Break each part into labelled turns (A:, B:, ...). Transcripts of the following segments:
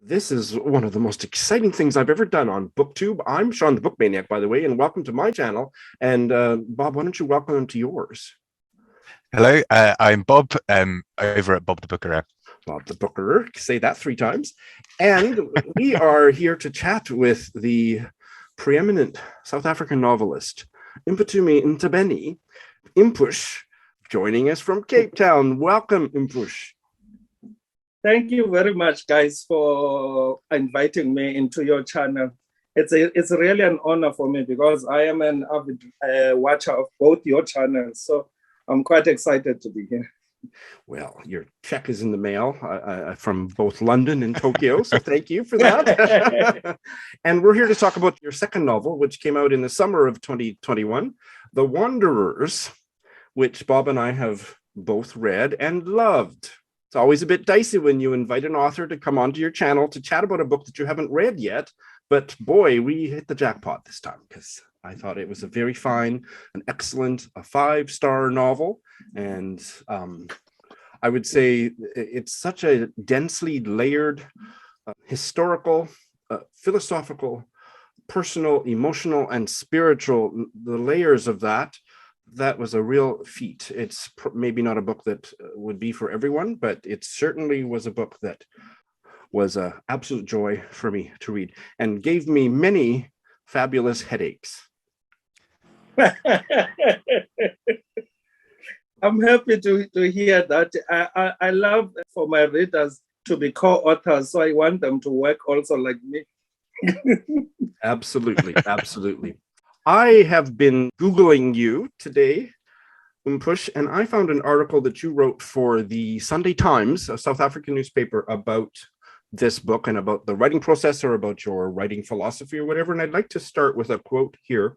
A: This is one of the most exciting things I've ever done on BookTube. I'm Shawn the Book Maniac, by the way, and welcome to my channel. And Bob, why don't you welcome them to yours?
B: Hello, I'm Bob, over at Bob the Bookerer.
A: Bob the Bookerer, say that 3 times. And we are here to chat with the preeminent South African novelist, Mphuthumi Ntabeni, Impush, joining us from Cape Town. Welcome, Impush.
C: Thank you very much, guys, for inviting me into your channel. It's really an honor for me because I am an avid watcher of both your channels. So I'm quite excited to be here.
A: Well, your check is in the mail from both London and Tokyo, so thank you for that. And we're here to talk about your second novel, which came out in the summer of 2021, The Wanderers, which Bob and I have both read and loved. It's always a bit dicey when you invite an author to come onto your channel to chat about a book that you haven't read yet, but boy, we hit the jackpot this time because I thought it was a very fine, an excellent, a 5-star novel. And I would say it's such a densely layered, historical, philosophical, personal, emotional, and spiritual, the layers of that was a real feat. It's maybe not a book that would be for everyone, but it certainly was a book that was an absolute joy for me to read and gave me many fabulous headaches.
C: I'm happy to hear that. I love for my readers to be co-authors, so I want them to work also like me.
A: Absolutely, absolutely. I have been Googling you today, Umpush, and I found an article that you wrote for the Sunday Times, a South African newspaper, about this book and about the writing process or about your writing philosophy or whatever. And I'd like to start with a quote here.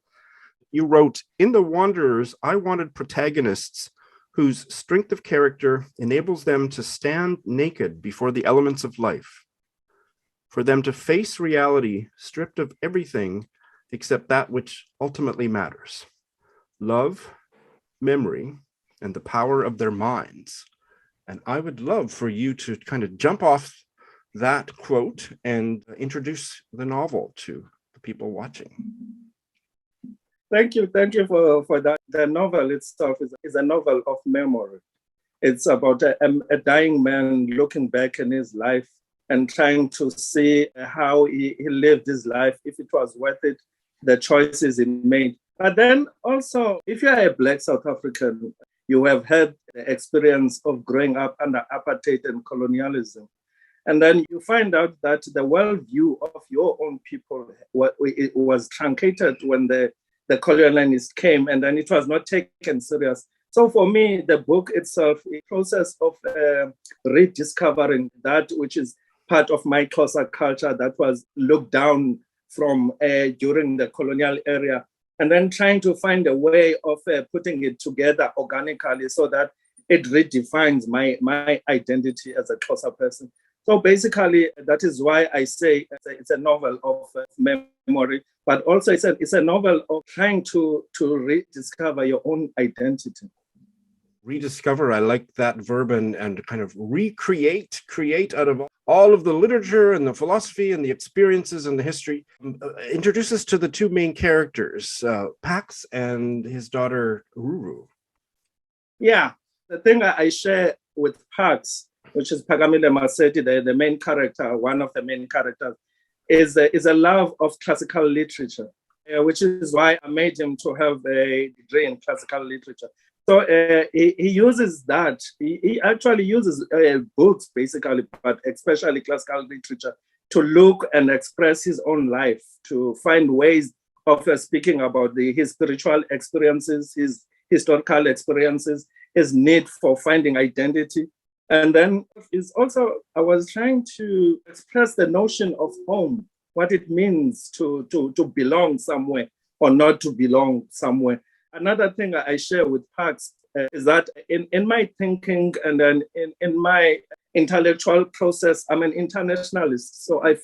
A: You wrote, "In The Wanderers, I wanted protagonists whose strength of character enables them to stand naked before the elements of life, for them to face reality stripped of everything except that which ultimately matters, love, memory, and the power of their minds." And I would love for you to kind of jump off that quote and introduce the novel to the people watching.
C: Thank you for that. The novel itself is a novel of memory. It's about a dying man looking back in his life and trying to see how he lived his life, if it was worth it, the choices he made. But then also, if you are a Black South African, you have had the experience of growing up under apartheid and colonialism. And then you find out that the worldview of your own people it was truncated when the colonialists came, and then it was not taken serious. So for me, the book itself, a process of rediscovering that which is part of my Xhosa culture that was looked down from during the colonial era, and then trying to find a way of putting it together organically so that it redefines my identity as a Xhosa person. So basically, that is why I say it's a novel of memory, but also it's a novel of trying to rediscover your own identity.
A: Rediscover, I like that verb, and kind of create out of all of the literature and the philosophy and the experiences and the history. Introduce us to the two main characters, Pax and his daughter, Ruru.
C: Yeah, the thing I share with Pax, which is Pagamile Maseti, the main character, one of the main characters, is a love of classical literature, which is why I made him to have a degree in classical literature. So he uses that. He actually uses books, basically, but especially classical literature, to look and express his own life, to find ways of speaking about his spiritual experiences, his historical experiences, his need for finding identity. And then it's also, I was trying to express the notion of home, what it means to belong somewhere or not to belong somewhere. Another thing I share with Pax is that in my thinking and then in my intellectual process, I'm an internationalist. So I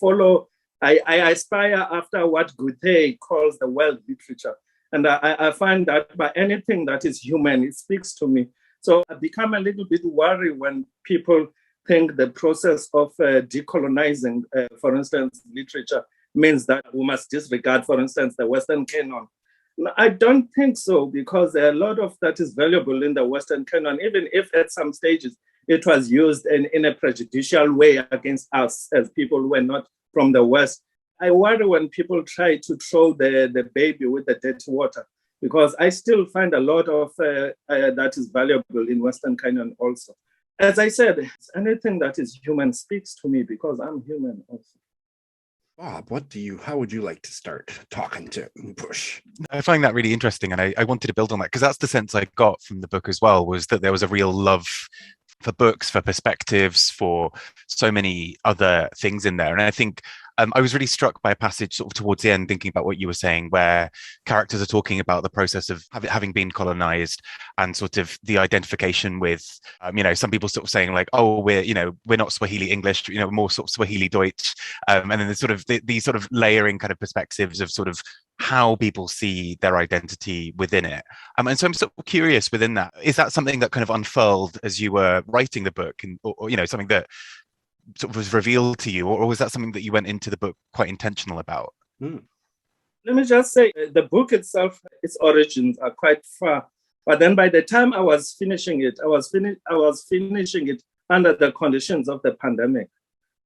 C: aspire after what Goethe calls the world literature. And I find that by anything that is human, it speaks to me. So I become a little bit worried when people think the process of decolonizing, for instance, literature means that we must disregard, for instance, the Western canon. No, I don't think so, because a lot of that is valuable in the Western canon, even if at some stages it was used in a prejudicial way against us as people who were not from the West. I worry when people try to throw the baby with the dirty water, because I still find a lot of that is valuable in Western canon also. As I said, anything that is human speaks to me because I'm human also.
A: Bob, how would you like to start talking to Push?
B: I find that really interesting, and I wanted to build on that because that's the sense I got from the book as well, was that there was a real love for books, for perspectives, for so many other things in there. And I think I was really struck by a passage sort of towards the end, thinking about what you were saying, where characters are talking about the process of having been colonized and sort of the identification with, some people sort of saying like, oh, we're not Swahili English, more sort of Swahili Deutsch. And then there's sort of these sort of layering kind of perspectives of sort of how people see their identity within it. And so I'm sort of curious within that, is that something that kind of unfurled as you were writing the book, and or something that sort of was revealed to you, or was that something that you went into the book quite intentional about?
C: Let me just say, the book itself, its origins are quite far. But then by the time I was finishing it, I was finishing it under the conditions of the pandemic.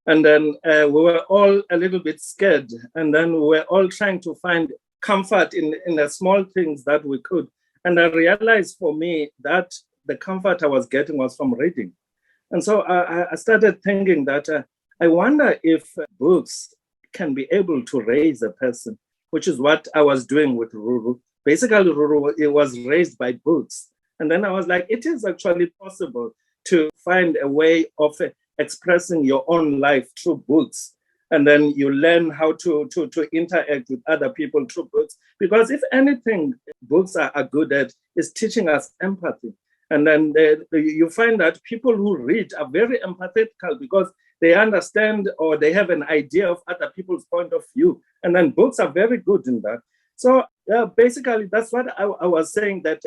C: And then we were all a little bit scared. And then we were all trying to find comfort in the small things that we could. And I realized for me that the comfort I was getting was from reading. And so I started thinking that I wonder if books can be able to raise a person, which is what I was doing with Ruru. Basically, Ruru, it was raised by books. And then I was like, it is actually possible to find a way of expressing your own life through books. And then you learn how to interact with other people through books. Because if anything, books are good at is teaching us empathy. And then you find that people who read are very empathetic because they understand or they have an idea of other people's point of view. And then books are very good in that. So basically, that's what I was saying, that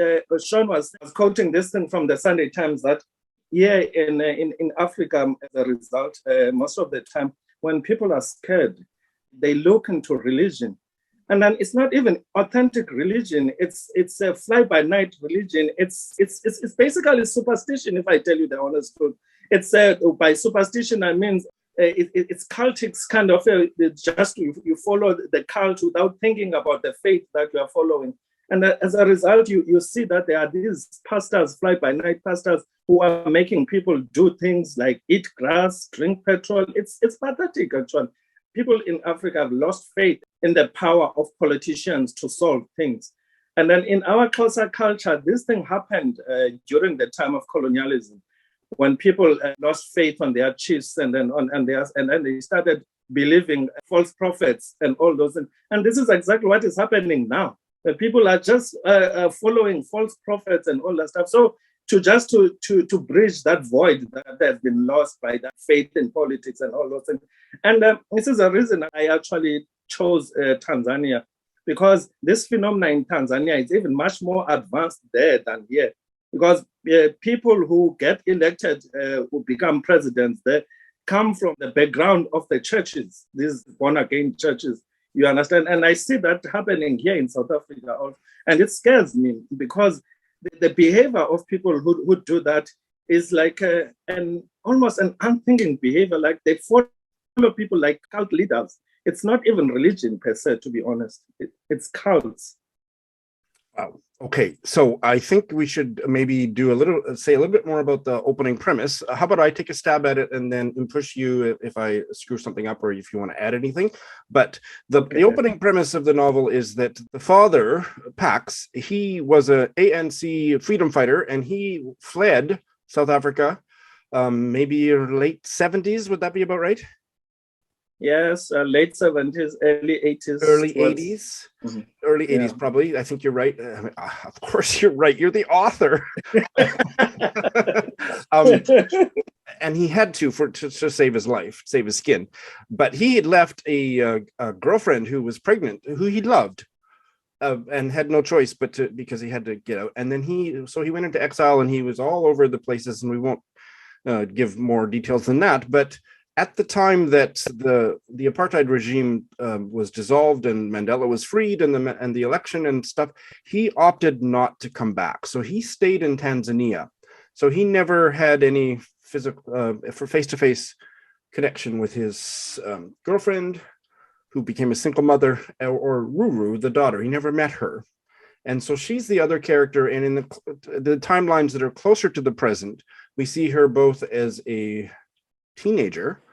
C: Shawn was quoting this thing from the Sunday Times, that in Africa, as a result, most of the time, when people are scared, they look into religion. And then it's not even authentic religion. It's a fly-by-night religion. It's basically superstition, if I tell you the honest truth. It's by superstition, I mean it's cultic kind of, just you follow the cult without thinking about the faith that you are following. And as a result, you see that there are these pastors, fly-by-night pastors, who are making people do things like eat grass, drink petrol. It's pathetic, actually. People in Africa have lost faith in the power of politicians to solve things. And then in our closer culture, this thing happened during the time of colonialism, when people lost faith on their chiefs and then they started believing false prophets and all those things. And this is exactly what is happening now. People are just following false prophets and all that stuff. So to bridge that void that has been lost by that faith in politics and all those things. And this is a reason I actually chose Tanzania, because this phenomenon in Tanzania is even much more advanced there than here. Because people who get elected, who become presidents there, come from the background of the churches, these born-again churches, you understand? And I see that happening here in South Africa also. And it scares me, because the behavior of people who do that is like almost an unthinking behavior, like they follow people like cult leaders. It's not even religion per se, to be honest. It's cults.
A: Wow. Okay, so I think we should maybe say a little bit more about the opening premise. How about I take a stab at it and then push you if I screw something up or if you want to add anything. But the opening premise of the novel is that the father, Pax, he was a ANC freedom fighter, and he fled South Africa, maybe late 70s. Would that be about right?
C: Yes, late 70s, early 80s.
A: Early 80s?
C: Mm-hmm.
A: Early 80s, probably. I think you're right. Of course, you're right. You're the author. And he had to save his life, save his skin. But he had left a girlfriend who was pregnant, who he loved, and had no choice because he had to get out. And then he went into exile, and he was all over the places, and we won't give more details than that. But at the time that the apartheid regime was dissolved and Mandela was freed, and the election and stuff, he opted not to come back. So he stayed in Tanzania. So he never had any physical for face-to-face connection with his girlfriend, who became a single mother, or Ruru, the daughter. He never met her. And so she's the other character. And in the timelines that are closer to the present, we see her both as a teenager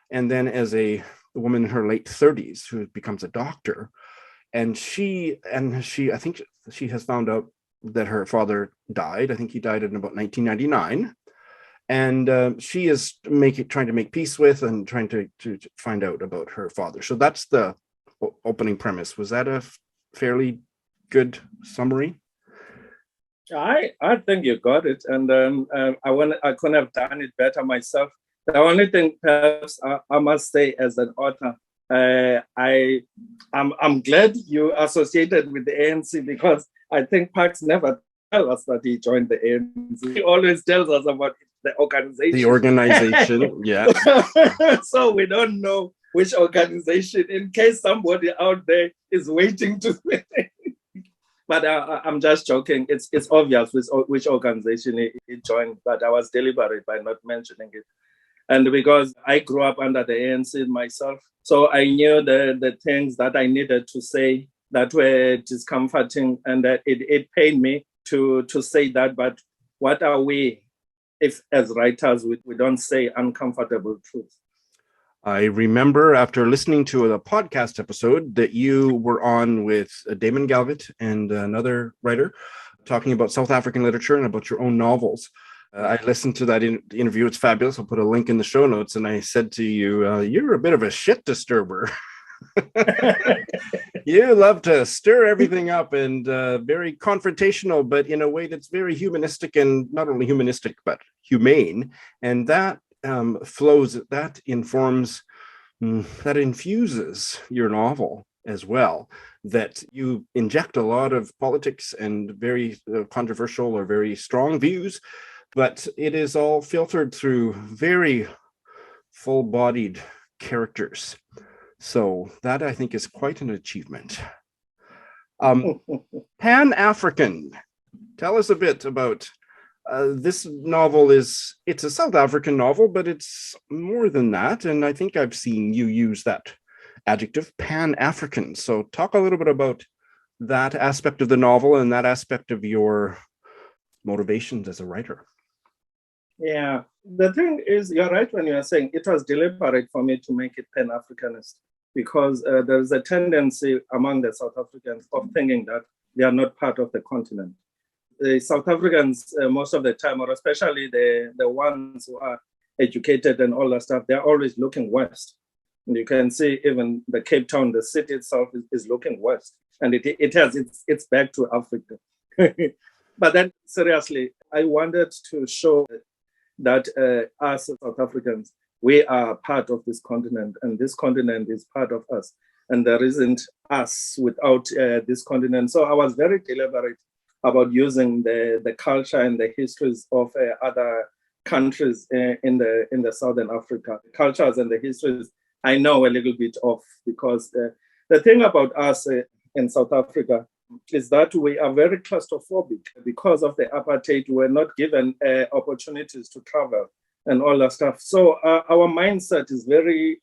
A: and then as a woman in her late 30s who becomes a doctor. And she I think she has found out that her father died. I think he died in about 1999. And she is trying to make peace with and trying to find out about her father. So that's the opening premise. Was that a fairly good summary?
C: I think you got it, and I couldn't have done it better myself. The only thing perhaps I must say as an author, I'm glad you associated with the ANC, because I think Parks never tell us that he joined the ANC. He always tells us about the organization.
A: The organization, yeah.
C: So we don't know which organization, in case somebody out there is waiting to. But I'm just joking. It's obvious which organization he joined, but I was deliberate by not mentioning it. And because I grew up under the ANC myself, so I knew the things that I needed to say that were discomforting, and it pained me to say that. But what are we, if as writers we don't say uncomfortable truths?
A: I remember after listening to a podcast episode that you were on with Damon Galgut and another writer talking about South African literature and about your own novels. I listened to that interview. It's fabulous. I'll put a link in the show notes. And I said to you, you're a bit of a shit disturber. You love to stir everything up, and very confrontational, but in a way that's very humanistic, and not only humanistic, but humane. And that that informs, that infuses your novel as well, that you inject a lot of politics and very controversial or very strong views, but it is all filtered through very full-bodied characters. So that, I think, is quite an achievement. Pan-African. Tell us a bit about this novel. It's a South African novel, but it's more than that. And I think I've seen you use that adjective, Pan-African. So talk a little bit about that aspect of the novel and that aspect of your motivations as a writer.
C: Yeah, the thing is, you're right when you're saying it was deliberate for me to make it Pan-Africanist, because there's a tendency among the South Africans of thinking that they are not part of the continent. The South Africans, most of the time, or especially the ones who are educated and all that stuff, they're always looking west. And you can see even the Cape Town, the city itself is looking west, and it has its back to Africa. But then, seriously, I wanted to show that us South Africans, we are part of this continent, and this continent is part of us. And there isn't us without this continent. So I was very deliberate about using the culture and the histories of other countries in the Southern Africa. The cultures and the histories I know a little bit of, because the thing about us in South Africa is that we are very claustrophobic. Because of the apartheid, we're not given opportunities to travel and all that stuff. So our mindset is very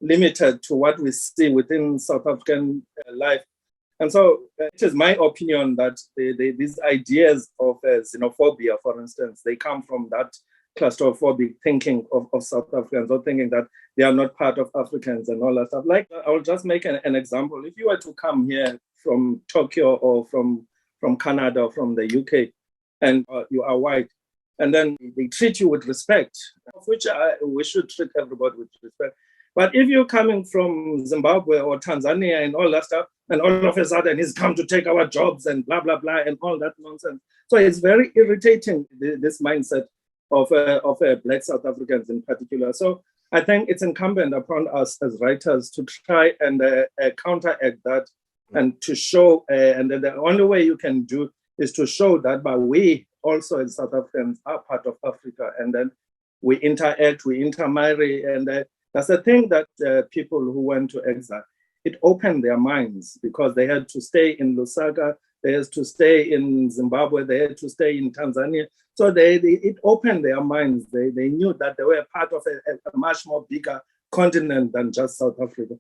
C: limited to what we see within South African life. And so it is my opinion that these ideas of xenophobia, for instance, they come from that claustrophobic thinking of South Africans, or thinking that they are not part of Africans and all that stuff. Like, I'll just make an example. If you were to come here from Tokyo or from Canada or from the UK, and you are white, and then they treat you with respect, of which we should treat everybody with respect. But if you're coming from Zimbabwe or Tanzania and all that stuff, and all of a sudden he's come to take our jobs and blah, blah, blah, and all that nonsense. So it's very irritating, this mindset of Black South Africans in particular. So I think it's incumbent upon us as writers to try and counteract that, and to show, and the only way you can do is to show that, but we also as South Africans are part of Africa, and then we interact, we intermarry. And that's the thing that people who went to exile, it opened their minds because they had to stay in Lusaka, they had to stay in Zimbabwe, they had to stay in Tanzania. So it opened their minds. They knew that they were part of a much more bigger continent than just South Africa.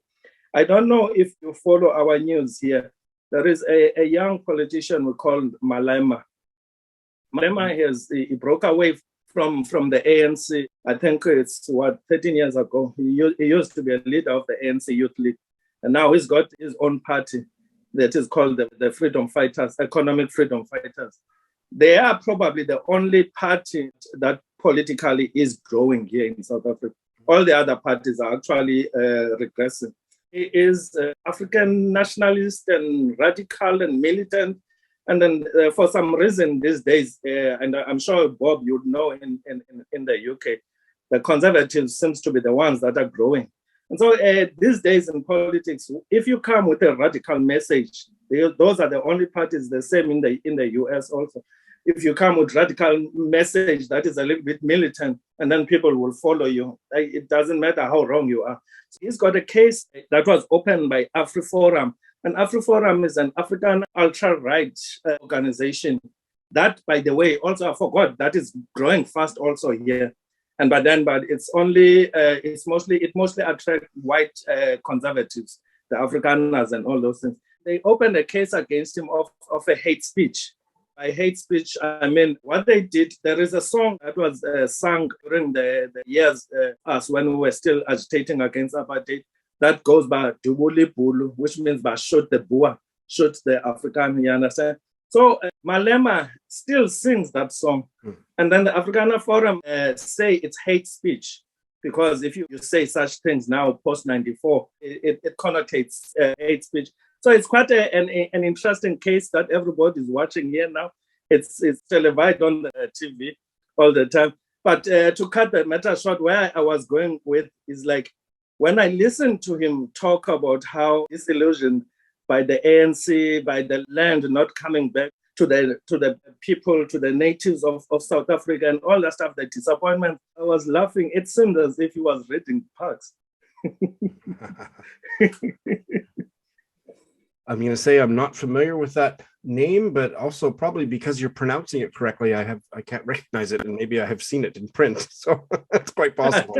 C: I don't know if you follow our news here. There is a young politician we call Malema. Malema he broke away from the ANC. I think it's 13 years ago. He used to be a leader of the ANC Youth League. And now he's got his own party that is called the Freedom Fighters, Economic Freedom Fighters. They are probably the only party that politically is growing here in South Africa. All the other parties are actually regressing. He is African nationalist and radical and militant. And then for some reason these days, and I'm sure, Bob, you'd know in the UK, the conservatives seems to be the ones that are growing. And so these days in politics, if you come with a radical message, those are the only parties, the same in the US also. If you come with radical message that is a little bit militant, and then people will follow you, it doesn't matter how wrong you are. So he's got a case that was opened by AfriForum. And AfriForum is an African ultra-right organization that, by the way, also I forgot, that is growing fast also here. And but it's only it mostly attract white conservatives, the Afrikaners and all those things. They opened a case against him of a hate speech. By hate speech, I mean what they did. There is a song that was sung during the years us when we were still agitating against apartheid. That goes by Dubuli Bulu, which means by shoot the Boer, shoot the African. You understand? So Malema still sings that song. And then the Afrikaner Forum say it's hate speech, because if you say such things now, post-94, it connotates hate speech. So it's quite an interesting case that everybody is watching here now. It's televised on the TV all the time. But to cut the matter short, where I was going with is like, when I listened to him talk about how disillusioned by the ANC, by the land not coming back to the people, to the natives of South Africa and all that stuff, the disappointment, I was laughing. It seemed as if he was reading Parks.
A: I'm going to say I'm not familiar with that name, but also probably because you're pronouncing it correctly, I can't recognize it, and maybe I have seen it in print. So that's quite possible.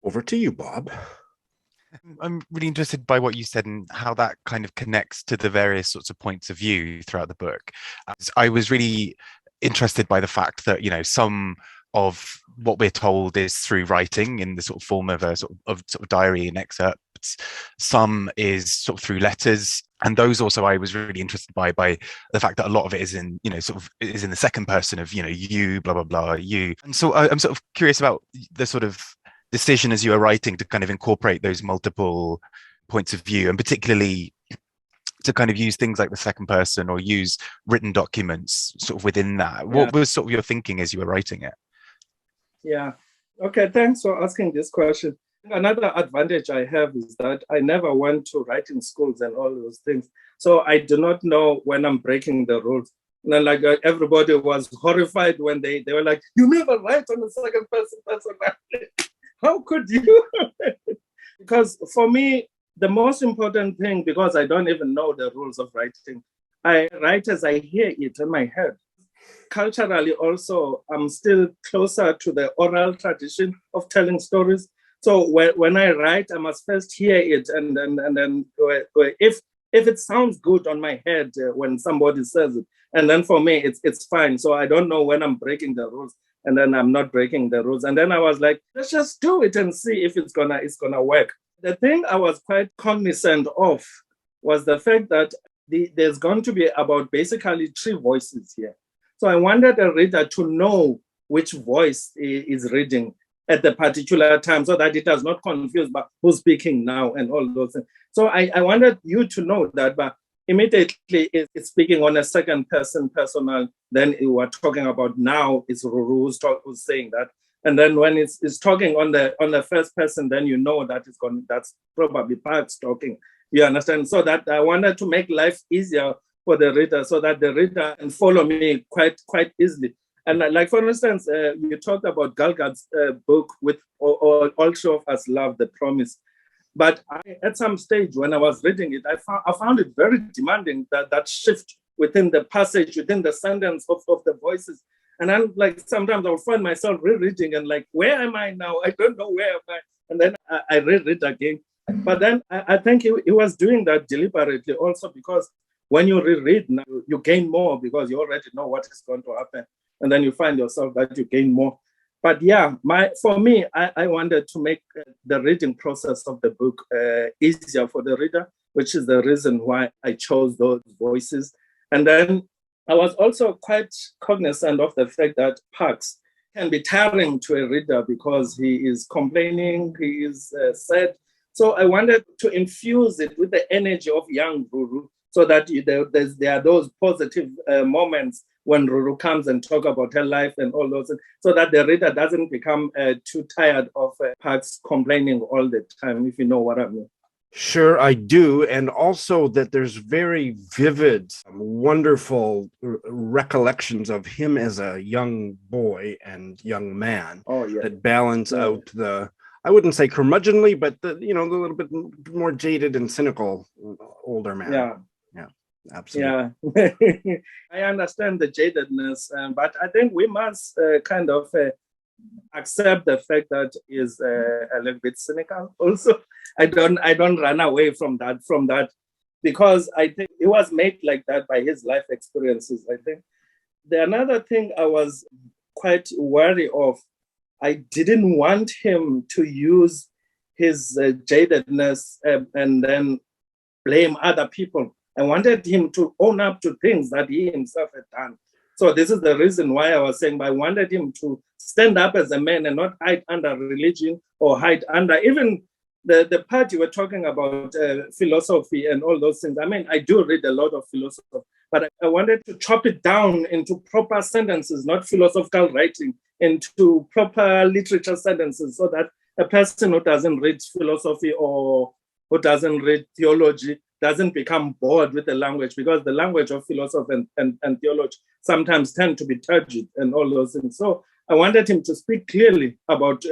A: Over to you, Bob.
B: I'm really interested by what you said and how that kind of connects to the various sorts of points of view throughout the book. I was really interested by the fact that, you know, some of what we're told is through writing in the sort of form of a sort of diary and excerpts. Some is sort of through letters, and those also I was really interested by the fact that a lot of it is in, you know, sort of is in the second person of, you know, you, blah blah blah, you. And so I'm sort of curious about the sort of decision as you are writing to kind of incorporate those multiple points of view, and particularly to kind of use things like the second person or use written documents sort of within that. What was sort of your thinking as you were writing it?
C: Yeah. Okay, thanks for asking this question. Another advantage I have is that I never went to writing schools and all those things. So I do not know when I'm breaking the rules. And then, like, everybody was horrified when they were like, you never write on the second person personality. How could you? Because for me, the most important thing, because I don't even know the rules of writing, I write as I hear it in my head. Culturally also, I'm still closer to the oral tradition of telling stories. So when I write, I must first hear it, and then if it sounds good on my head when somebody says it, and then for me it's fine. So I don't know when I'm breaking the rules, and then I'm not breaking the rules. And then I was like, let's just do it and see if it's gonna work. The thing I was quite cognizant of was the fact that there's going to be about basically three voices here. So I wanted a reader to know which voice is reading at the particular time, so that it does not confuse about who's speaking now and all those things. So I wanted you to know that, but immediately it's speaking on a second person personal. Then we're talking about now it's Ruru who's saying that, and then when it's talking on the first person, then you know that that's probably Parks talking. You understand? So that I wanted to make life easier for the reader, so that the reader can follow me quite easily. And like, for instance, you talked about Galgut's book with All Three of Us Love, The Promise. But at some stage when I was reading it, I found it very demanding, that shift within the passage, within the sentence of the voices. And I'm like, sometimes I'll find myself rereading and like, where am I now? I don't know where am I. And then I reread again. But then I think he was doing that deliberately also, because when you reread, you gain more because you already know what is going to happen. And then you find yourself that you gain more. But yeah, for me, I wanted to make the reading process of the book easier for the reader, which is the reason why I chose those voices. And then I was also quite cognizant of the fact that Parks can be tiring to a reader because he is complaining, he is sad. So I wanted to infuse it with the energy of young Ruru, so that there are those positive moments when Ruru comes and talk about her life and all those, so that the reader doesn't become too tired of Parks complaining all the time, if you know what I mean.
A: Sure, I do. And also that there's very vivid, wonderful recollections of him as a young boy and young man that balance out the, I wouldn't say curmudgeonly, but the little bit more jaded and cynical older man. Yeah, absolutely.
C: Yeah, I understand the jadedness, but I think we must kind of accept the fact that is a little bit cynical. Also, I don't run away from that, because I think it was made like that by his life experiences. I think another thing I was quite wary of, I didn't want him to use his jadedness and then blame other people. I wanted him to own up to things that he himself had done. So this is the reason why I was saying I wanted him to stand up as a man and not hide under religion or hide under even the part you were talking about, philosophy and all those things. I mean, I do read a lot of philosophy, but I wanted to chop it down into proper sentences, not philosophical writing, into proper literature sentences, so that a person who doesn't read philosophy or who doesn't read theology doesn't become bored with the language, because the language of philosophy and theology sometimes tend to be turgid and all those things. So I wanted him to speak clearly about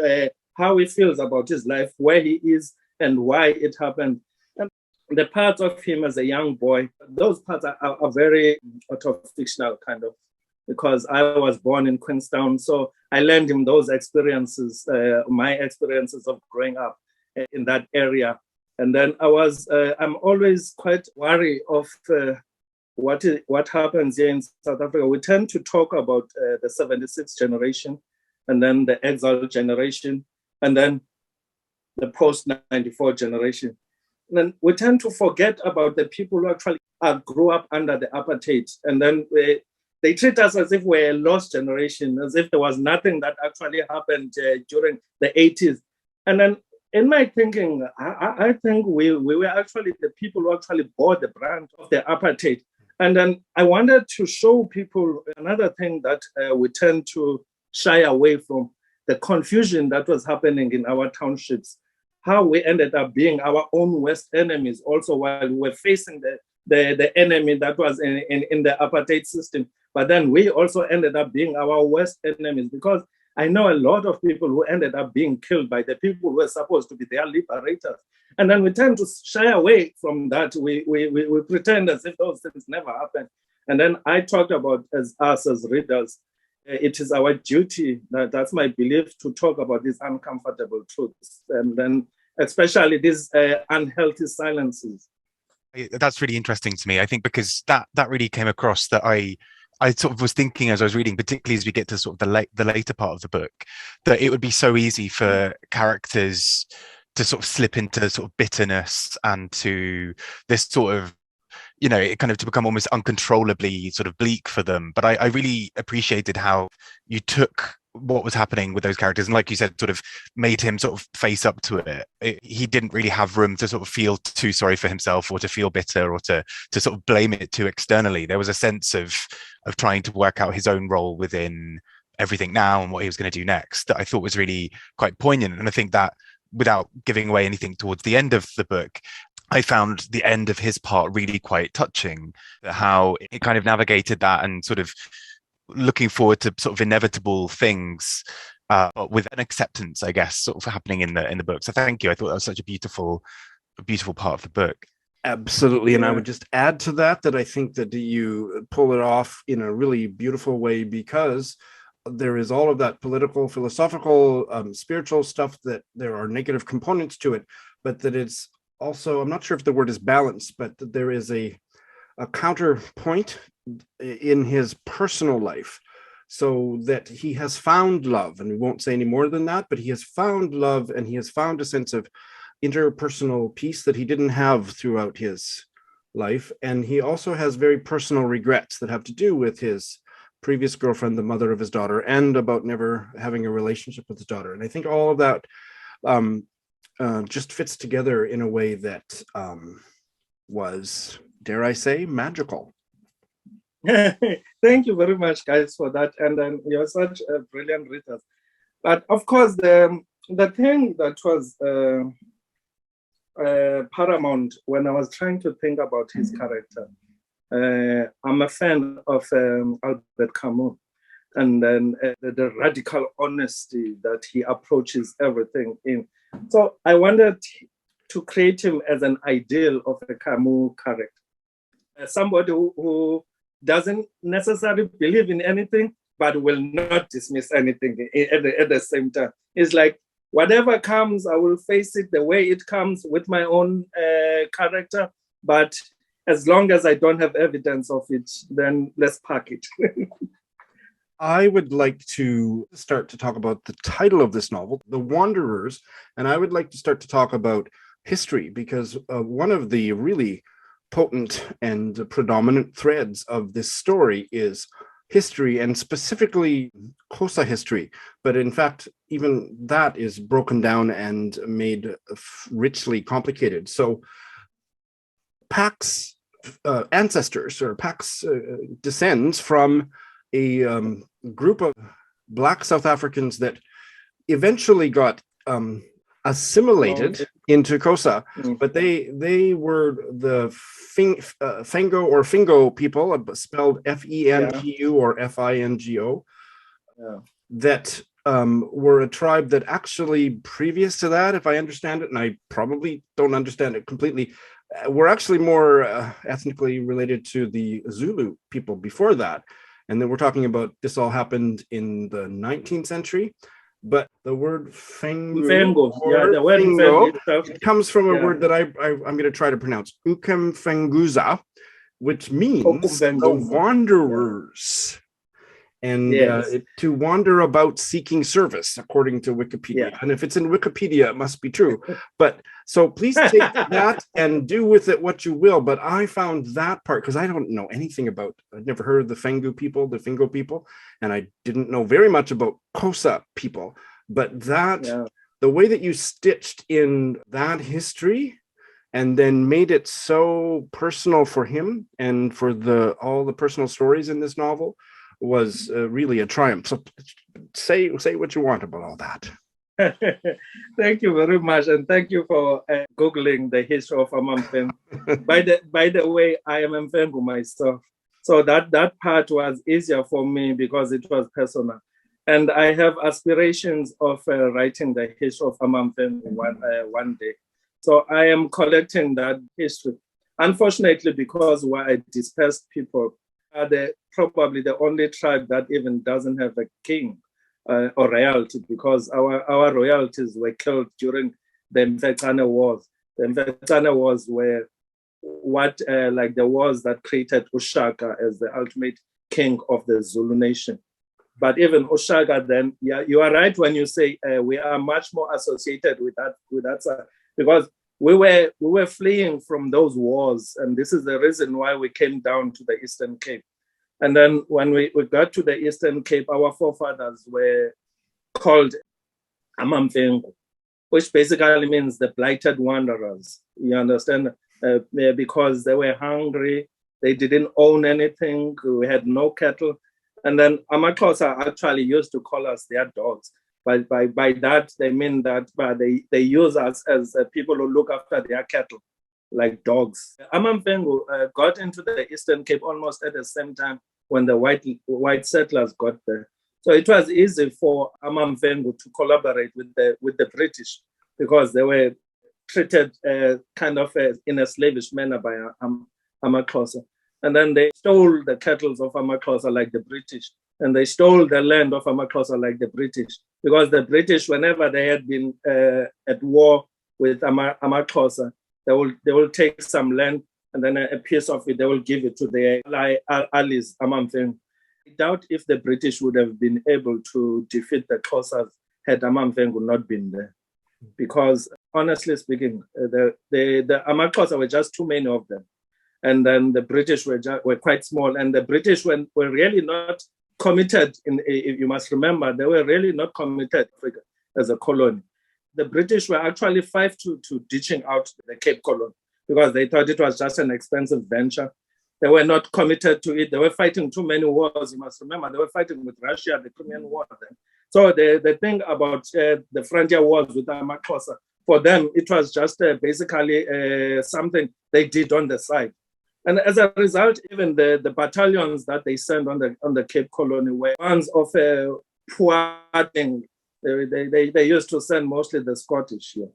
C: how he feels about his life, where he is, and why it happened. And the parts of him as a young boy, those parts are very auto-fictional kind of, because I was born in Queenstown. So I learned him those experiences, my experiences of growing up in that area. And then I'm always quite wary of what happens here in South Africa. We tend to talk about the 76 generation, and then the exile generation, and then the post-94 generation. And then we tend to forget about the people who actually grew up under the apartheid. And then they treat us as if we're a lost generation, as if there was nothing that actually happened during the 80s. And then in my thinking, I think we were actually the people who actually bore the brand of the apartheid. And then I wanted to show people another thing that we tend to shy away from, the confusion that was happening in our townships, how we ended up being our own worst enemies also while we were facing the enemy that was in the apartheid system. But then we also ended up being our worst enemies, because I know a lot of people who ended up being killed by the people who were supposed to be their liberators. And then we tend to shy away from that. We pretend as if those things never happened. And then I talked about, as us as readers, it is our duty, that's my belief, to talk about these uncomfortable truths. And then especially these unhealthy silences.
B: That's really interesting to me, I think, because that really came across, that I sort of was thinking as I was reading, particularly as we get to sort of the later part of the book, that it would be so easy for characters to sort of slip into sort of bitterness and to this sort of, it kind of to become almost uncontrollably sort of bleak for them. But I really appreciated how you took what was happening with those characters, and like you said, sort of made him sort of face up to it. He didn't really have room to sort of feel too sorry for himself, or to feel bitter, or to sort of blame it too externally. There was a sense of trying to work out his own role within everything now and what he was going to do next, that I thought was really quite poignant. And I think that, without giving away anything towards the end of the book, I found the end of his part really quite touching, how it kind of navigated that and sort of looking forward to sort of inevitable things with an acceptance, I guess, sort of happening in the book. So thank you. I thought that was such a beautiful part of the book.
A: Absolutely. And I
C: Yeah.
A: would just add to that I think that you pull it off in a really beautiful way, because there is all of that political, philosophical, spiritual stuff, that there are negative components to it, but that it's also, I'm not sure if the word is balanced, but that there is a counterpoint in his personal life, so that he has found love. And we won't say any more than that, but he has found love, and he has found a sense of interpersonal peace that he didn't have throughout his life. And he also has very personal regrets that have to do with his previous girlfriend, the mother of his daughter, and about never having a relationship with his daughter. And I think all of that just fits together in a way that was, dare I say, magical.
C: Thank you very much, guys, for that. And then you're such a brilliant readers. But of course, the thing that was paramount when I was trying to think about his character, I'm a fan of Albert Camus, and then the radical honesty that he approaches everything in. So I wanted to create him as an ideal of a Camus character, somebody who doesn't necessarily believe in anything, but will not dismiss anything at the same time. It's like, whatever comes, I will face it the way it comes with my own character. But as long as I don't have evidence of it, then let's park it.
A: I would like to start to talk about the title of this novel, The Wanderers, and I would like to start to talk about history, because one of the really potent and predominant threads of this story is history, and specifically Xhosa history. But in fact, even that is broken down and made richly complicated. So Pax ancestors, or Pax descends from a group of Black South Africans that eventually got assimilated into Xhosa, but they were the Fango or Fingo people, spelled F-E-N-G-U or F-I-N-G-O, that were a tribe that actually, previous to that, if I understand it, and I probably don't understand it completely, were actually more ethnically related to the Zulu people before that. And then we're talking about, this all happened in the 19th century. But the word Fango,
C: the word
A: Fango,
C: itself,
A: it comes from a word that I'm going to try to pronounce, Ukemfenguza, which means the wanderers. And to wander about seeking service, according to Wikipedia. And if it's in Wikipedia, it must be true. But so please take that and do with it what you will. But I found that part, because I don't know anything about, I'd never heard of the Fangu people, the Fingo people, and I didn't know very much about Xhosa people. But that, the way that you stitched in that history and then made it so personal for him, and for all the personal stories in this novel, was really a triumph. So say what you want about all that.
C: Thank you very much, and thank you for Googling the history of Amamfengu. By the way, I am Mfengu myself, so that part was easier for me because it was personal, and I have aspirations of writing the history of Amamfengu one day. So I am collecting that history. Unfortunately, because we're a dispersed people, probably the only tribe that even doesn't have a king or royalty, because our royalties were killed during the Mphuthumi Wars. The Mphuthumi Wars were like the wars that created Ushaka as the ultimate king of the Zulu nation. But even Ushaka, then, you are right when you say we are much more associated with that side, because we were fleeing from those wars, and this is the reason why we came down to the Eastern Cape. And then when we got to the Eastern Cape, our forefathers were called Amamfengu, which basically means the blighted wanderers. You understand? Because they were hungry, they didn't own anything, we had no cattle. And then Amaxhosa actually used to call us their dogs. But by that, they mean that they use us as people who look after their cattle, like dogs. Amamfengu got into the Eastern Cape almost at the same time when the white settlers got there. So it was easy for Amamfengu to collaborate with the British because they were treated kind of in a slavish manner by Amaxhosa. And then they stole the cattle of Amaxhosa like the British, and they stole the land of Amaxhosa like the British, because the British, whenever they had been at war with Amaxhosa, they will take some land, and then a piece of it, they will give it to their allies, Amamfengu. I doubt if the British would have been able to defeat the Xhosas had Amamfengu not been there. Because honestly speaking, the Amaxhosa were just too many of them. And then the British were quite small. And the British were really not committed, if you must remember, they were really not committed to Africa as a colony. The British were actually 5 to ditching out the Cape Colony because they thought it was just an expensive venture. They were not committed to it. They were fighting too many wars. You must remember, they were fighting with Russia, the Crimean War then. So the thing about the frontier wars with Amaxhosa, for them, it was just basically something they did on the side. And as a result, even the battalions that they sent on the Cape Colony were ones of poor thing. They used to send mostly the Scottish here.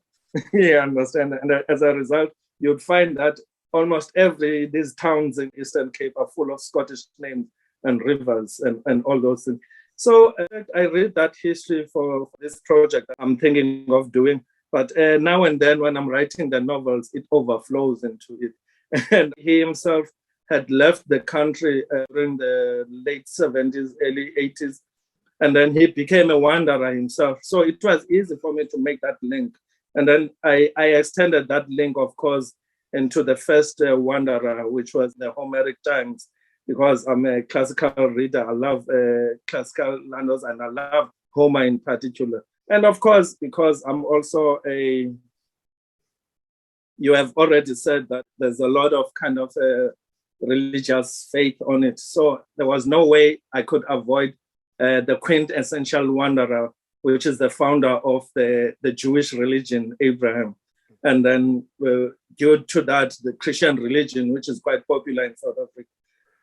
C: You understand? And as a result, you'd find that almost these towns in Eastern Cape are full of Scottish names and rivers and all those things. So I read that history for this project that I'm thinking of doing. But now and then when I'm writing the novels, it overflows into it. And he himself had left the country during the late 70s, early 80s. And then he became a wanderer himself. So it was easy for me to make that link. And then I extended that link, of course, into the first wanderer, which was the Homeric times, because I'm a classical reader. I love classical landos and I love Homer in particular. And of course, because I'm also you have already said that there's a lot of kind of religious faith on it. So there was no way I could avoid the quintessential wanderer, which is the founder of the Jewish religion, Abraham. And then due to that, the Christian religion, which is quite popular in South Africa.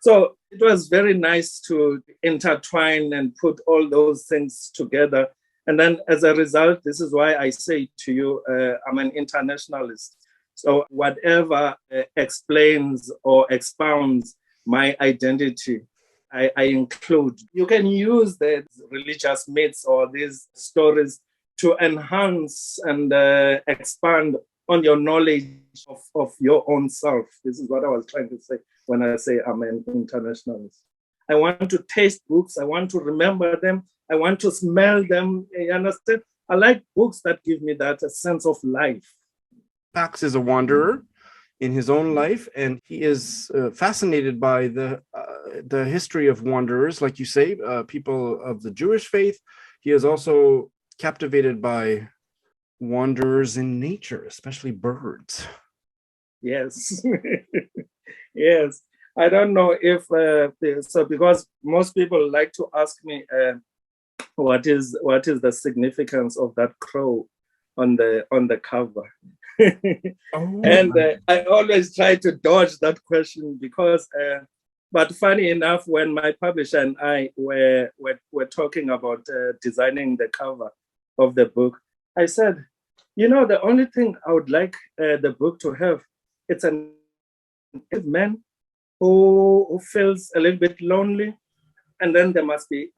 C: So it was very nice to intertwine and put all those things together. And then as a result, this is why I say to you, I'm an internationalist. So whatever explains or expounds my identity, I include. You can use the religious myths or these stories to enhance and expand on your knowledge of your own self. This is what I was trying to say when I say I'm an internationalist. I want to taste books. I want to remember them. I want to smell them. You understand? I like books that give me that sense of life.
A: Pax is a wanderer in his own life, and he is fascinated by the history of wanderers, like you say, people of the Jewish faith. He is also captivated by wanderers in nature, especially birds.
C: Yes. Yes. I don't know if so, because most people like to ask me what is the significance of that crow on the cover. And I always try to dodge that question because but funny enough, when my publisher and I were talking about designing the cover of the book, I said, the only thing I would like the book to have, it's a man who feels a little bit lonely, and then there must be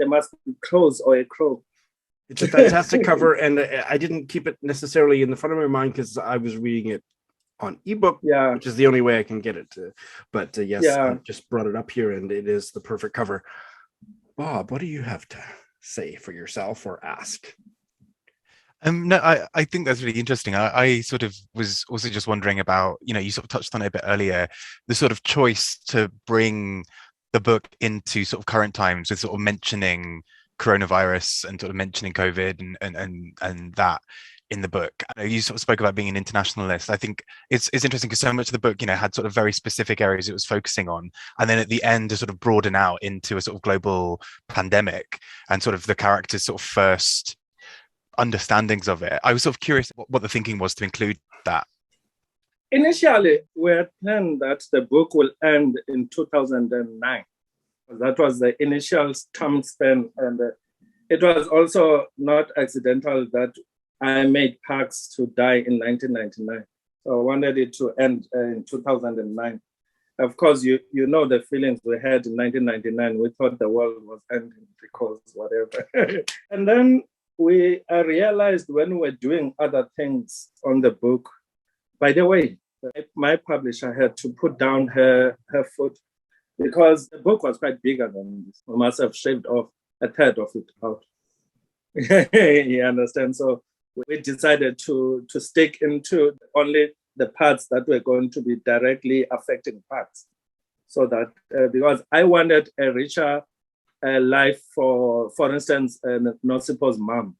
C: crows or a crow.
A: It's a fantastic cover, and I didn't keep it necessarily in the front of my mind because I was reading it on ebook, which is the only way I can get it to. But yes, I just brought it up here, and it is the perfect cover. Bob, what do you have to say for yourself or ask?
B: No, I think that's really interesting. I sort of was also just wondering about, you sort of touched on it a bit earlier, the sort of choice to bring the book into sort of current times with sort of mentioning coronavirus and sort of mentioning COVID and that in the book. You sort of spoke about being an internationalist. I think it's interesting because so much of the book, had sort of very specific areas it was focusing on, and then at the end to sort of broaden out into a sort of global pandemic and sort of the characters' sort of first understandings of it. I was sort of curious what the thinking was to include that.
C: Initially, we had planned that the book will end in 2009. That was the initial time span. And it was also not accidental that I made Parks to die in 1999. So I wanted it to end in 2009. Of course, you know the feelings we had in 1999. We thought the world was ending because whatever. And then I realized when we were doing other things on the book, by the way, my publisher had to put down her foot because the book was quite bigger than this. We must have shaved off a third of it out. You understand? So we decided to stick into only the parts that were going to be directly affecting Parks. So that, because I wanted a richer life for instance, Nosipo's mom.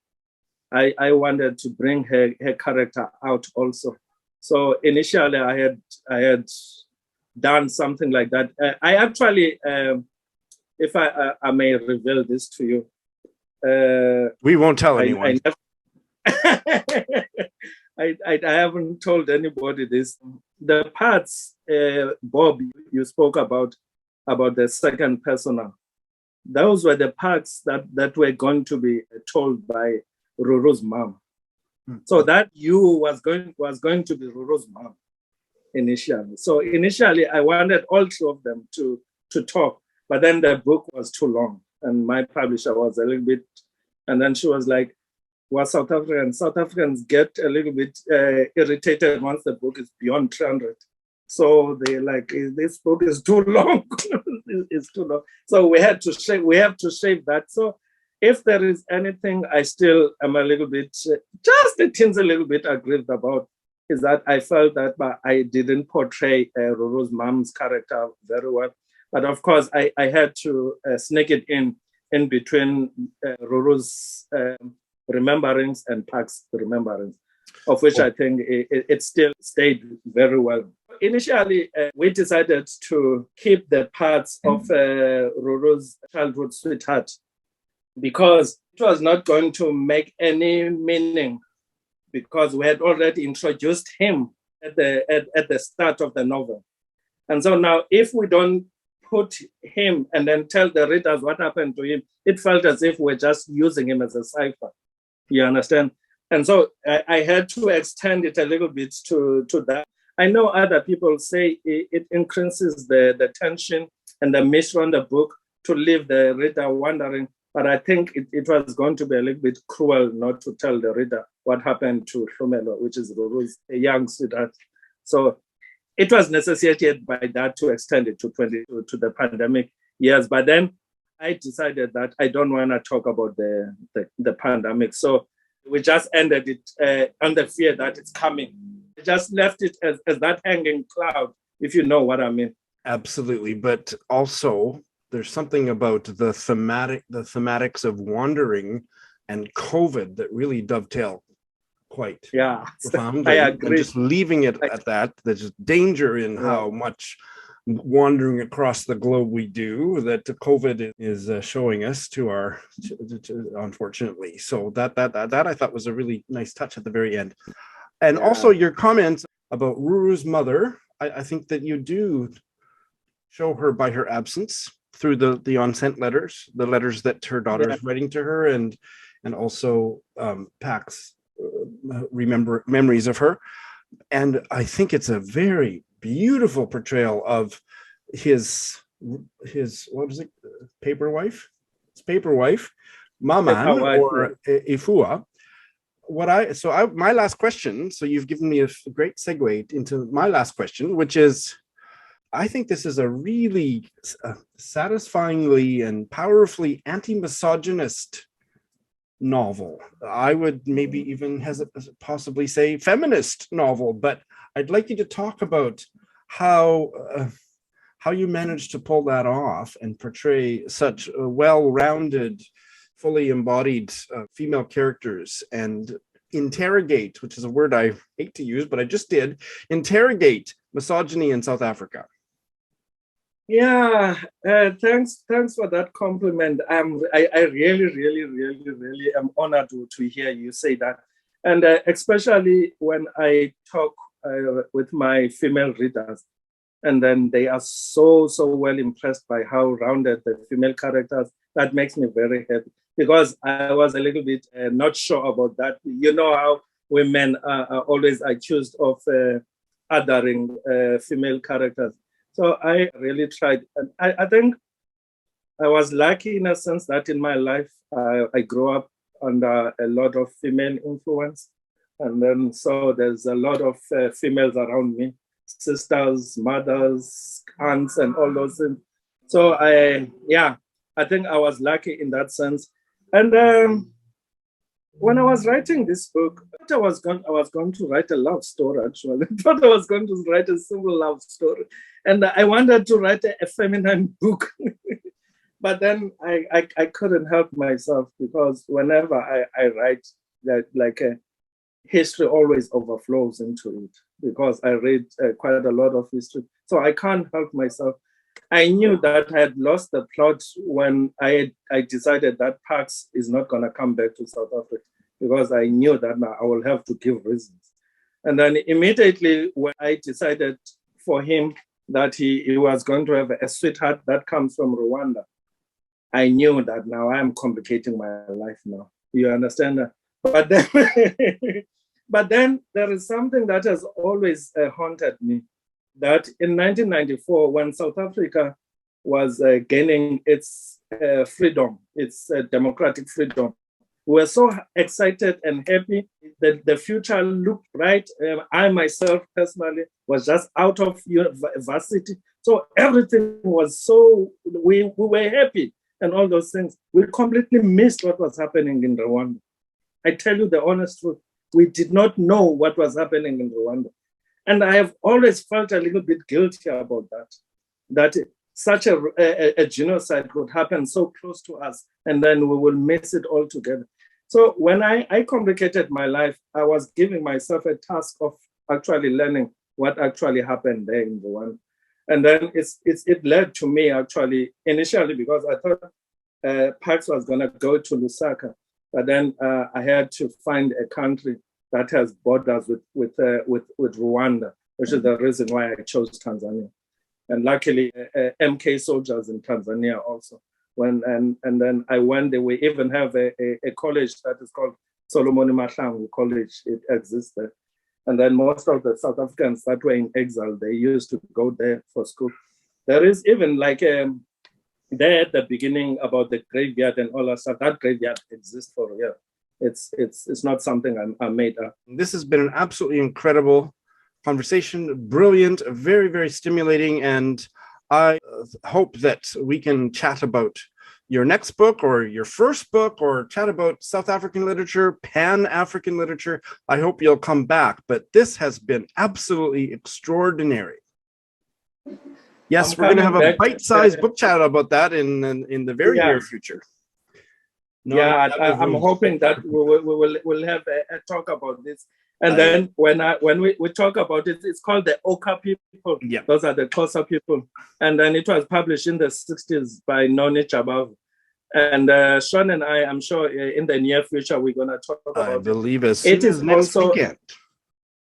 C: I wanted to bring her character out also. So initially I had done something like that. I actually, if I may reveal this to you.
A: We won't tell anyone.
C: I haven't told anybody this. The parts, Bob, you spoke about the second persona. Those were the parts that were going to be told by Ruru's mom. So that you was going to be Ruru's mom initially. So initially I wanted all two of them to talk, but then the book was too long and my publisher was a little bit, and then she was like, well, South Africans get a little bit irritated once the book is beyond 300. So they're like, this book is too long. It's too long. So we have to shave that. So if there is anything I still am a little bit, just a little bit aggrieved about, is that I felt that I didn't portray Ruru's mom's character very well. But of course, I had to sneak it in between Ruru's remembrance and Park's remembrance, of which I think it still stayed very well. Initially, we decided to keep the parts of Ruru's childhood sweetheart because it was not going to make any meaning because we had already introduced him at the start of the novel. And so now if we don't put him and then tell the readers what happened to him, it felt as if we're just using him as a cipher. You understand? And so I had to extend it a little bit to that. I know other people say it increases the tension and the mystery on the book to leave the reader wondering, but I think it was going to be a little bit cruel not to tell the reader what happened to Hlumelo, which is Ruru's young sweetheart. So it was necessitated by that to extend it to the pandemic years. But then I decided that I don't want to talk about the pandemic. So we just ended it on the fear that it's coming. We just left it as that hanging cloud, if you know what I mean.
A: Absolutely. But also there's something about the thematics of wandering and COVID that really dovetail quite profoundly.
C: I agree.
A: And just leaving it at that, there's danger in how much wandering across the globe we do that COVID is showing us unfortunately. So that I thought was a really nice touch at the very end. And also your comments about Ruru's mother, I think that you do show her by her absence through the unsent letters, the letters that her daughter is writing to her, and also Pax memories of her. And I think it's a very beautiful portrayal of his what is it, paper wife, Maman or Ifua. My last question, so you've given me a great segue into my last question, which is, I think this is a really satisfyingly and powerfully anti-misogynist novel. I would maybe even possibly say feminist novel, but I'd like you to talk about how you managed to pull that off and portray such well-rounded, fully embodied female characters and interrogate, which is a word I hate to use, but I just did, interrogate misogyny in South Africa.
C: Yeah, thanks for that compliment. I really am honored to hear you say that. And especially when I talk with my female readers, And then they are so well impressed by how rounded the female characters. That makes me very happy, because I was a little bit not sure about that. You know how women are always accused of othering female characters. So I really tried. And I think I was lucky in a sense that in my life, I grew up under a lot of female influence. And then so there's a lot of females around me, sisters, mothers, aunts, and all those things. So I think I was lucky in that sense. And when I was writing this book, I thought I was going to write a love story, actually. I thought I was going to write a simple love story. And I wanted to write a feminine book. But then I couldn't help myself, because whenever I write, that like history always overflows into it, because I read quite a lot of history. So I can't help myself. I knew that I had lost the plot when I decided that Parks is not going to come back to South Africa, because I knew that now I will have to give reasons. And then immediately when I decided for him that he was going to have a sweetheart that comes from Rwanda, I knew that now I am complicating my life now. You understand that? But then there is something that has always haunted me, that in 1994, when South Africa was gaining its freedom, its democratic freedom, we were so excited and happy that the future looked bright. I myself personally was just out of university. So everything was so, we were happy and all those things. We completely missed what was happening in Rwanda. I tell you the honest truth, we did not know what was happening in Rwanda. And I have always felt a little bit guilty about that such a genocide could happen so close to us, and then we will miss it altogether. So when I complicated my life, I was giving myself a task of actually learning what actually happened there in Rwanda. And then it led to me actually initially, because I thought Parks was going to go to Lusaka, but then I had to find a country that has borders with Rwanda, which is the reason why I chose Tanzania. And luckily, MK soldiers in Tanzania also. And then I went there. We even have a college that is called Solomon Mahlangu College. It exists there. And then most of the South Africans that were in exile, they used to go there for school. There is even like there at the beginning about the graveyard and all that stuff. That graveyard exists for real. It's not something I made up.
A: This has been an absolutely incredible conversation, brilliant, very, very stimulating, and I hope that we can chat about your next book or your first book, or chat about South African literature, Pan-African literature. I hope you'll come back, but this has been absolutely extraordinary. Yes, we're going to have a bite-sized book chat about that in the very near future.
C: No, I'm hoping that we'll have a talk about this. And then when we talk about it, it's called the Oka people. Yeah. Those are the Xhosa people. And then it was published in the 60s by Noni Jabavu. And Shawn and I'm sure in the near future, we're going to talk about it.
A: I believe as soon as next weekend.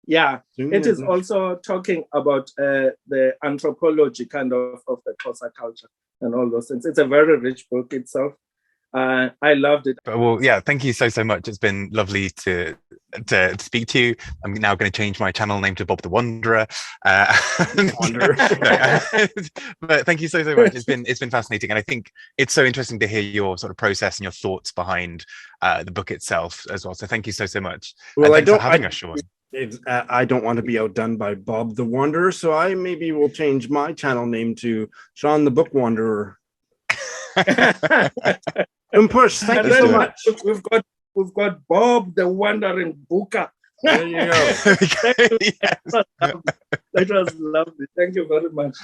C: Yeah, it is also talking about the anthropology kind of the Xhosa culture and all those things. It's a very rich book itself. I loved it.
B: Well, yeah, thank you so much. It's been lovely to speak to you. I'm now going to change my channel name to Bob the Wanderer. But thank you so much. It's been fascinating, and I think it's so interesting to hear your sort of process and your thoughts behind the book itself as well. So thank you so much.
A: Well,
B: thanks for having us, Shawn.
A: I don't want to be outdone by Bob the Wanderer, so I maybe will change my channel name to Shawn the Book Wanderer. Push. Thank you so much.
C: We've got Bob the Wandering Booker.
A: There you go.
C: That was lovely. Thank you very much.